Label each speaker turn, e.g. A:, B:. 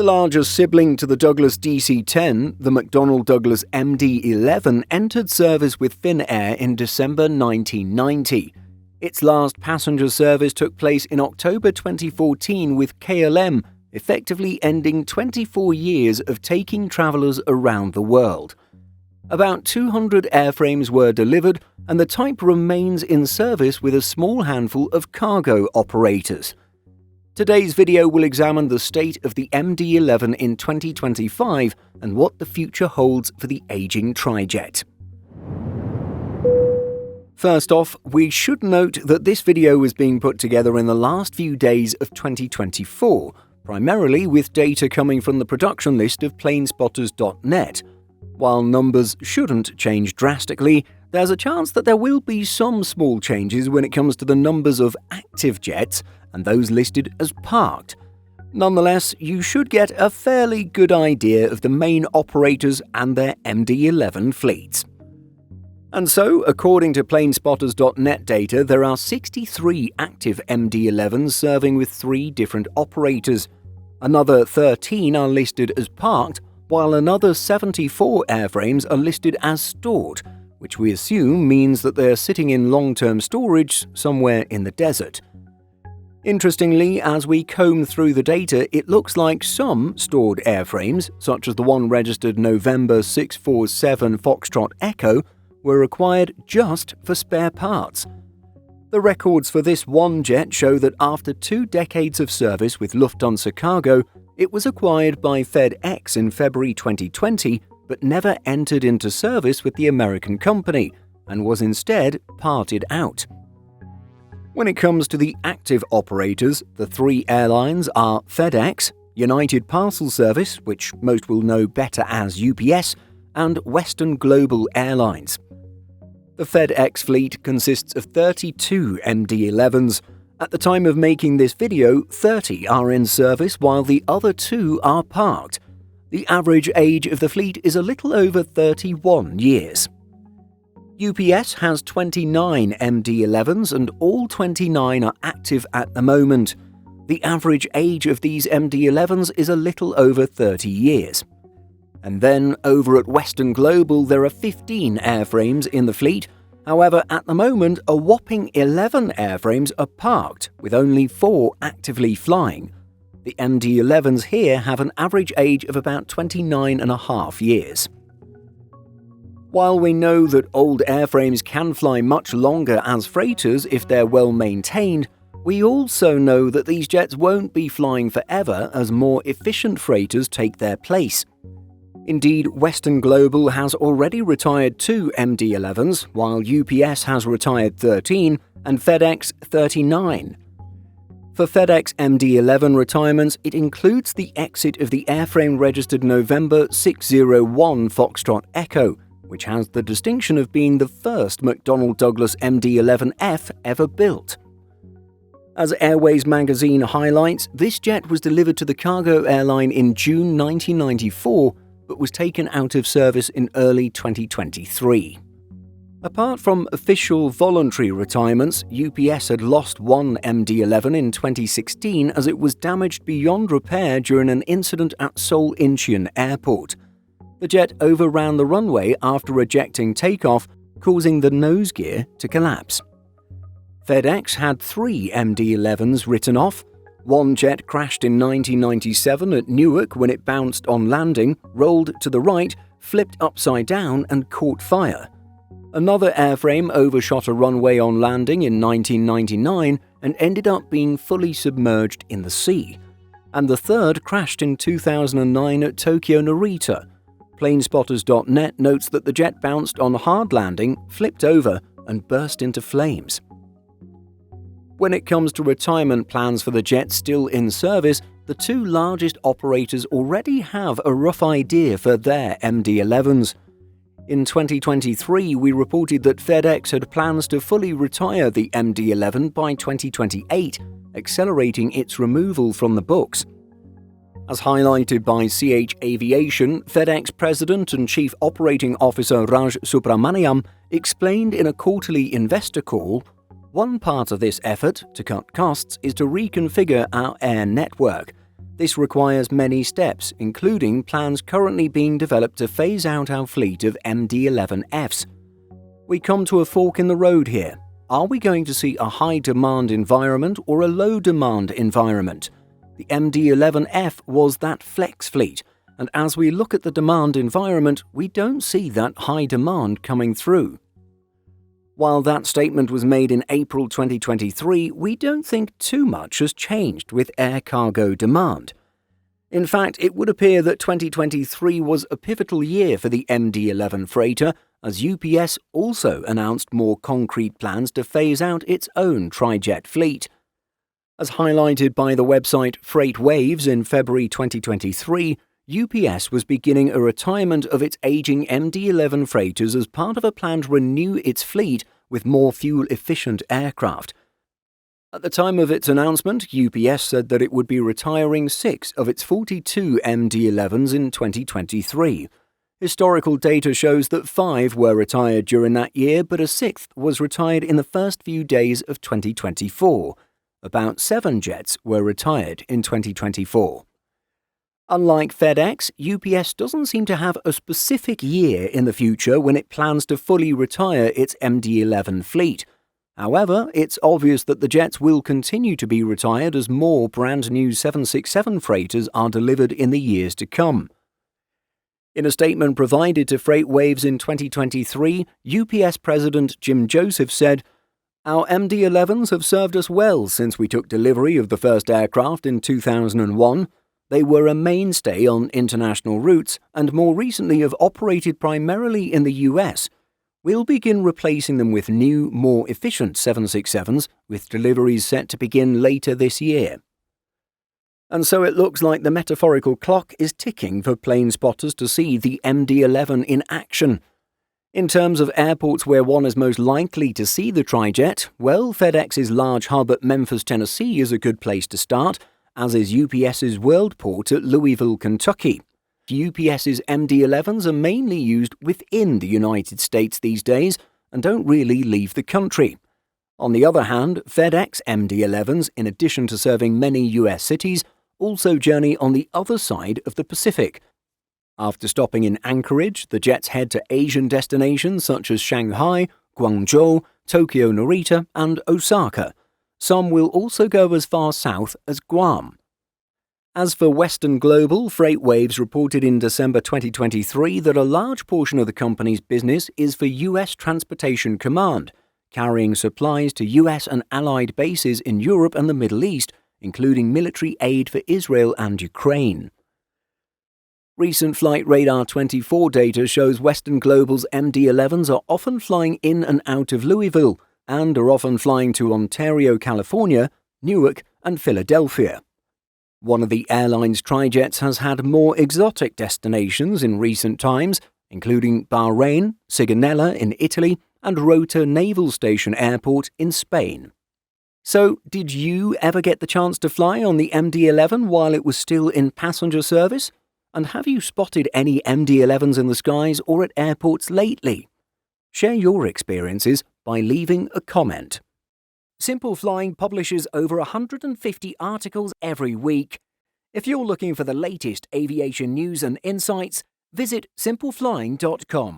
A: The larger sibling to the Douglas DC-10, the McDonnell Douglas MD-11, entered service with Finnair in December 1990. Its last passenger service took place in October 2014 with KLM, effectively ending 24 years of taking travellers around the world. About 200 airframes were delivered, and the type remains in service with a small handful of cargo operators. Today's video will examine the state of the MD-11 in 2025 and what the future holds for the aging trijet. First off, we should note that this video was being put together in the last few days of 2024, primarily with data coming from the production list of planespotters.net. While numbers shouldn't change drastically, there's a chance that there will be some small changes when it comes to the numbers of active jets and those listed as parked. Nonetheless, you should get a fairly good idea of the main operators and their MD-11 fleets. And so, according to planespotters.net data, there are 63 active MD-11s serving with 3 different operators. Another 13 are listed as parked, while another 74 airframes are listed as stored, which we assume means that they are sitting in long-term storage somewhere in the desert. Interestingly, as we comb through the data, it looks like some stored airframes, such as the one registered November 647 Foxtrot Echo, were acquired just for spare parts. The records for this one jet show that after 2 decades of service with Lufthansa Cargo, it was acquired by FedEx in February 2020, but never entered into service with the American company, and was instead parted out. When it comes to the active operators, the 3 airlines are FedEx, United Parcel Service, which most will know better as UPS, and Western Global Airlines. The FedEx fleet consists of 32 MD-11s. At the time of making this video, 30 are in service while the other 2 are parked. The average age of the fleet is a little over 31 years. UPS has 29 MD-11s and all 29 are active at the moment. The average age of these MD-11s is a little over 30 years. And then, over at Western Global, there are 15 airframes in the fleet. However, at the moment, a whopping 11 airframes are parked, with only 4 actively flying. The MD-11s here have an average age of about 29.5 years. While we know that old airframes can fly much longer as freighters if they're well maintained, we also know that these jets won't be flying forever as more efficient freighters take their place. Indeed, Western Global has already retired 2 MD-11s, while UPS has retired 13 and FedEx 39. For FedEx MD-11 retirements, it includes the exit of the airframe registered November 601 Foxtrot Echo, which has the distinction of being the first McDonnell Douglas MD-11F ever built. As Airways magazine highlights, this jet was delivered to the cargo airline in June 1994, but was taken out of service in early 2023. Apart from official voluntary retirements, UPS had lost 1 MD-11 in 2016 as it was damaged beyond repair during an incident at Seoul Incheon Airport. The jet overran the runway after rejecting takeoff, causing the nose gear to collapse. FedEx had 3 MD-11s written off. One jet crashed in 1997 at Newark when it bounced on landing, rolled to the right, flipped upside down and caught fire. Another airframe overshot a runway on landing in 1999 and ended up being fully submerged in the sea. And the third crashed in 2009 at Tokyo Narita. Planespotters.net notes that the jet bounced on hard landing, flipped over, and burst into flames. When it comes to retirement plans for the jets still in service, the 2 largest operators already have a rough idea for their MD-11s. In 2023, we reported that FedEx had plans to fully retire the MD-11 by 2028, accelerating its removal from the books. As highlighted by CH Aviation, FedEx President and Chief Operating Officer Raj Subramaniam explained in a quarterly investor call, "One part of this effort to cut costs is to reconfigure our air network. This requires many steps, including plans currently being developed to phase out our fleet of MD-11Fs. We come to a fork in the road here. Are we going to see a high-demand environment or a low-demand environment? The MD-11F was that flex fleet, and as we look at the demand environment, we don't see that high demand coming through. While that statement was made in April 2023, we don't think too much has changed with air cargo demand. In fact, it would appear that 2023 was a pivotal year for the MD-11 freighter, as UPS also announced more concrete plans to phase out its own tri-jet fleet. As highlighted by the website Freight Waves in February 2023, UPS was beginning a retirement of its aging MD-11 freighters as part of a plan to renew its fleet with more fuel-efficient aircraft. At the time of its announcement, UPS said that it would be retiring 6 of its 42 MD-11s in 2023. Historical data shows that 5 were retired during that year, but a 6th was retired in the first few days of 2024. About 7 jets were retired in 2024. Unlike FedEx, UPS doesn't seem to have a specific year in the future when it plans to fully retire its MD-11 fleet. However, it's obvious that the jets will continue to be retired as more brand new 767 freighters are delivered in the years to come. In a statement provided to Freight Waves in 2023, UPS President Jim Joseph said, "Our MD-11s have served us well since we took delivery of the first aircraft in 2001. They were a mainstay on international routes and more recently have operated primarily in the US. We'll begin replacing them with new, more efficient 767s, with deliveries set to begin later this year." And so it looks like the metaphorical clock is ticking for plane spotters to see the MD-11 in action. In terms of airports where one is most likely to see the tri-jet, well, FedEx's large hub at Memphis, Tennessee is a good place to start, as is UPS's Worldport at Louisville, Kentucky. UPS's MD-11s are mainly used within the United States these days and don't really leave the country. On the other hand, FedEx MD-11s, in addition to serving many US cities, also journey on the other side of the Pacific. After stopping in Anchorage, the jets head to Asian destinations such as Shanghai, Guangzhou, Tokyo Narita, and Osaka. Some will also go as far south as Guam. As for Western Global, Freight Waves reported in December 2023 that a large portion of the company's business is for US Transportation Command, carrying supplies to US and allied bases in Europe and the Middle East, including military aid for Israel and Ukraine. Recent Flight Radar 24 data shows Western Global's MD-11s are often flying in and out of Louisville and are often flying to Ontario, California, Newark, and Philadelphia. One of the airline's tri-jets has had more exotic destinations in recent times, including Bahrain, Sigonella in Italy, and Rota Naval Station Airport in Spain. So, did you ever get the chance to fly on the MD-11 while it was still in passenger service? And have you spotted any MD-11s in the skies or at airports lately? Share your experiences by leaving a comment. Simple Flying publishes over 150 articles every week. If you're looking for the latest aviation news and insights, visit simpleflying.com.